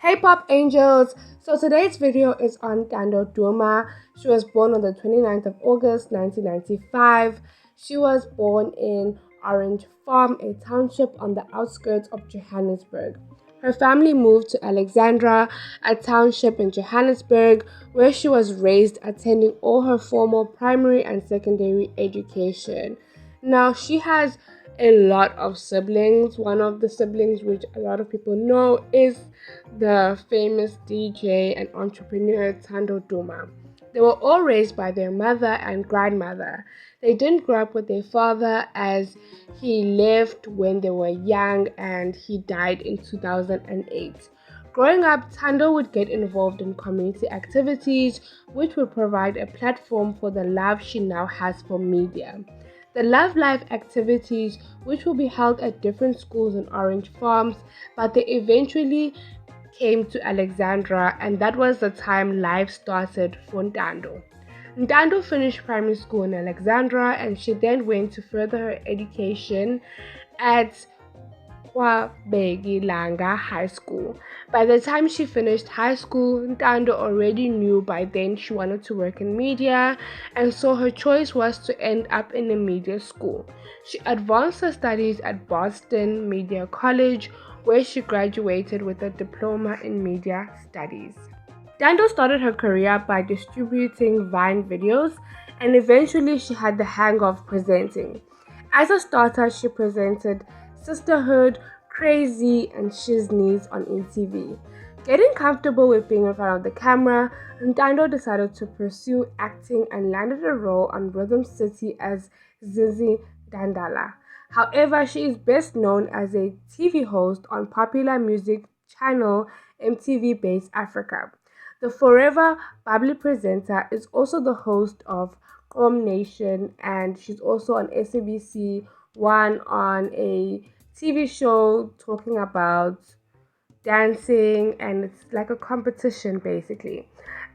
Hey Pop Angels! So today's video is on Ntando Duma. She was born on the 29th of August 1995. She was born in Orange Farm, a township on the outskirts of Johannesburg. Her family moved to Alexandra, a township in Johannesburg, where she was raised, attending all her formal primary and secondary education. Now, she has a lot of siblings. One of the siblings, which a lot of people know, is the famous DJ and entrepreneur Ntando Duma. They were all raised by their mother and grandmother. They didn't grow up with their father as he left when they were young and he died in 2008. Growing up, Ntando would get involved in community activities, which would provide a platform for the love she now has for media. The Love Life activities, which will be held at different schools and Orange Farms, but they eventually came to Alexandra, and that was the time life started for Ntando. Ntando finished primary school in Alexandra, and she then went to further her education at Langa High School. By the time she finished high school, Ntando already knew by then she wanted to work in media, and so her choice was to end up in a media school. She advanced her studies at Boston Media College, where she graduated with a diploma in media studies. Ntando started her career by distributing Vine videos, and eventually she had the hang of presenting. As a starter, she presented Sisterhood, Crazy, and Shiznies on MTV. Getting comfortable with being in front of the camera, Ntando decided to pursue acting and landed a role on Rhythm City as Zizi Dandala. However, she is best known as a TV host on popular music channel MTV Base Africa. The forever bubbly presenter is also the host of Home Nation, and she's also on SABC One on a TV show talking about dancing, and it's like a competition basically.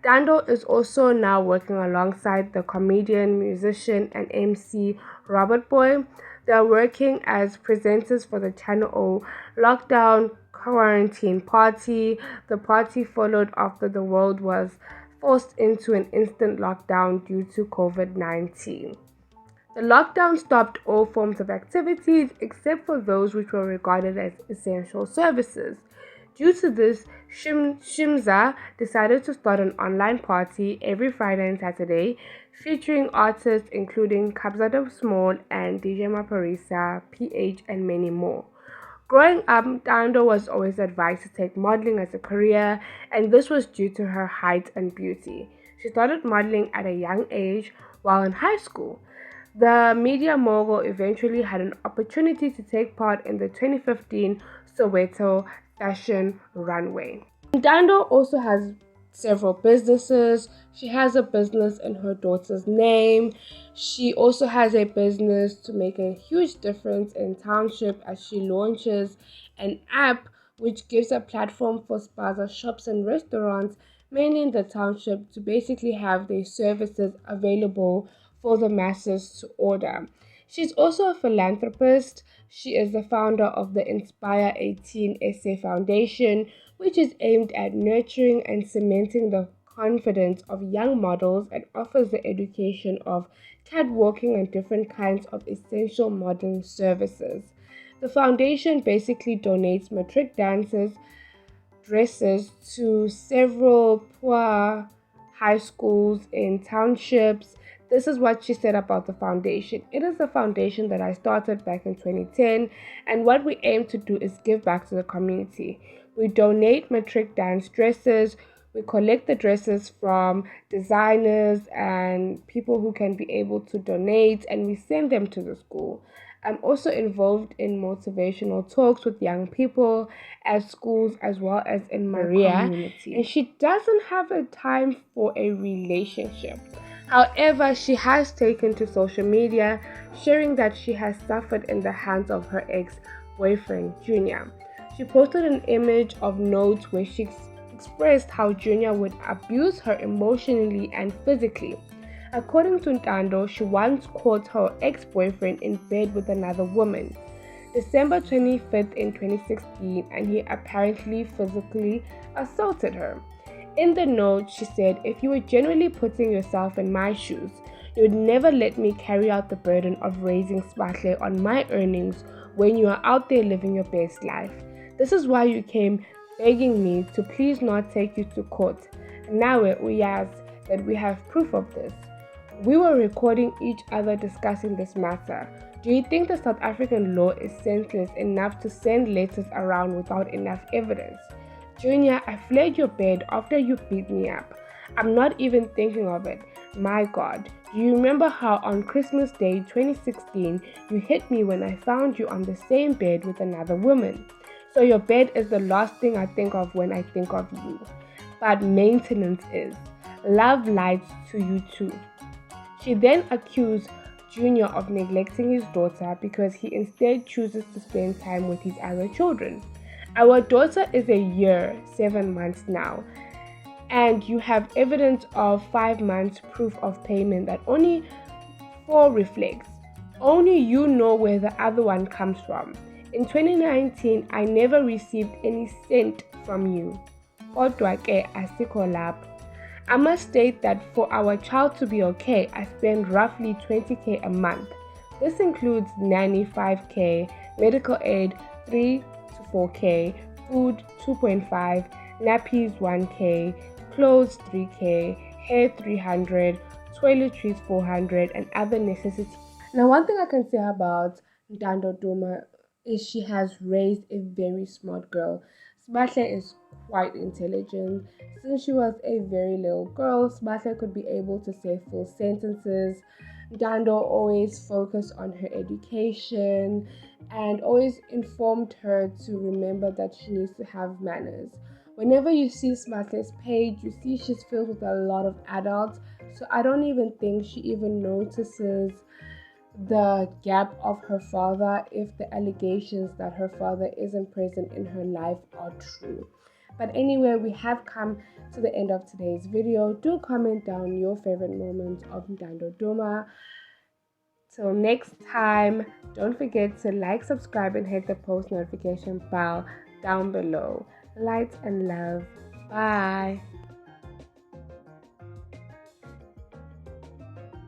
Ntando is also now working alongside the comedian, musician, and MC Robert Boy. They're working as presenters for the Channel O Lockdown Quarantine Party. The party followed after the world was forced into an instant lockdown due to COVID-19. The lockdown stopped all forms of activities except for those which were regarded as essential services. Due to this, Shimza decided to start an online party every Friday and Saturday, featuring artists including Kabzada Small and DJ Maparisa, PH, and many more. Growing up, Ntando was always advised to take modeling as a career, and this was due to her height and beauty. She started modeling at a young age while in high school. The media mogul eventually had an opportunity to take part in the 2015 Soweto Fashion Runway. Ntando also has several businesses. She has a business in her daughter's name. She also has a business to make a huge difference in township as she launches an app which gives a platform for spaza shops and restaurants, mainly in the township, to basically have their services available for the masses to order. She's also a philanthropist. She is the founder of the Inspire 18 SA Foundation, which is aimed at nurturing and cementing the confidence of young models and offers the education of catwalking and different kinds of essential modeling services. The foundation basically donates matric dancers dresses to several poor high schools in townships. This is what she said about the foundation. It is a foundation that I started back in 2010, and what we aim to do is give back to the community. We donate matric dance dresses, we collect the dresses from designers and people who can be able to donate, and we send them to the school. I'm also involved in motivational talks with young people at schools as well as in Maria, and she doesn't have a time for a relationship. However, she has taken to social media, sharing that she has suffered in the hands of her ex-boyfriend, Junior. She posted an image of notes where she expressed how Junior would abuse her emotionally and physically. According to Ntando, she once caught her ex-boyfriend in bed with another woman. December 25th in 2016, and he apparently physically assaulted her. In the note, she said, "If you were genuinely putting yourself in my shoes, you would never let me carry out the burden of raising Spahle on my earnings when you are out there living your best life. This is why you came begging me to please not take you to court. Now we ask that we have proof of this. We were recording each other discussing this matter. Do you think the South African law is senseless enough to send letters around without enough evidence? Junior, I fled your bed after you beat me up. I'm not even thinking of it. My God, do you remember how on Christmas Day 2016 you hit me when I found you on the same bed with another woman? So your bed is the last thing I think of when I think of you. But maintenance is. Love lights to you too." She then accused Junior of neglecting his daughter because he instead chooses to spend time with his other children. "Our daughter is a year, 7 months now, and you have evidence of 5 months proof of payment that only 4 reflects. Only you know where the other one comes from. In 2019, I never received any cent from you. Kodwa ke asikho lapho. I must state that for our child to be okay, I spend roughly 20k a month. This includes nanny 5k, medical aid 3 to 4k, food 2.5, nappies 1k, clothes 3k, hair 300, toiletries 400, and other necessities." Now, one thing I can say about Ntando Duma is she has raised a very smart girl. Smahle is quite intelligent. Since she was a very little girl, Smahle could be able to say full sentences. Ntando always focused on her education and always informed her to remember that she needs to have manners. Whenever you see Smahle's page, you see she's filled with a lot of adults, so I don't even think she even notices the gap of her father if the allegations that her father isn't present in her life are true. But anyway, we have come to the end of today's video. Do comment down your favorite moments of Ntando Duma. Till next time, don't forget to like, subscribe, and hit the post notification bell down below. Light and love. Bye.